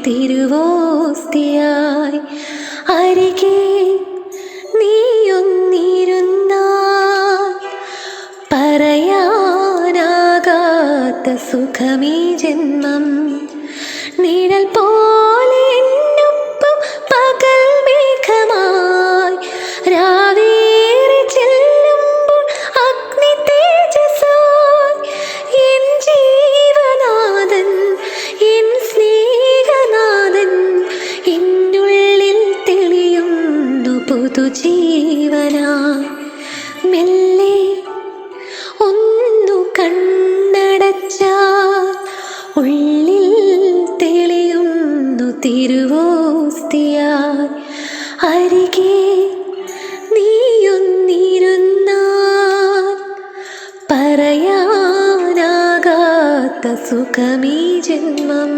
തിരുവോസ്തിയായി അരികെ നീയൊന്നിരുന്നാൽ പറയാനാകാത്ത സുഖമീ ജന്മം. നിഴൽ പോലെ എന്നൊപ്പം പകൽ മേഘമായി രാവേറി ചെല്ലുമ്പോൾ അഗ്നി തേജസായി എൻ ജീവനാഥൻ എൻ സ്നേഹനാഥൻ എന്നുള്ളിൽ തെളിയുന്നു പുതുജീവനായി. മെല്ലെ ഒന്നു കണ്ണടച്ചാൽ ഉള്ളിൽ തെളിയുന്നു തിരുവോസ്തിയായി അരികെ നീയൊന്നിരുന്നാൽ പറയാനാകാത്ത സുഖമീ ജന്മം.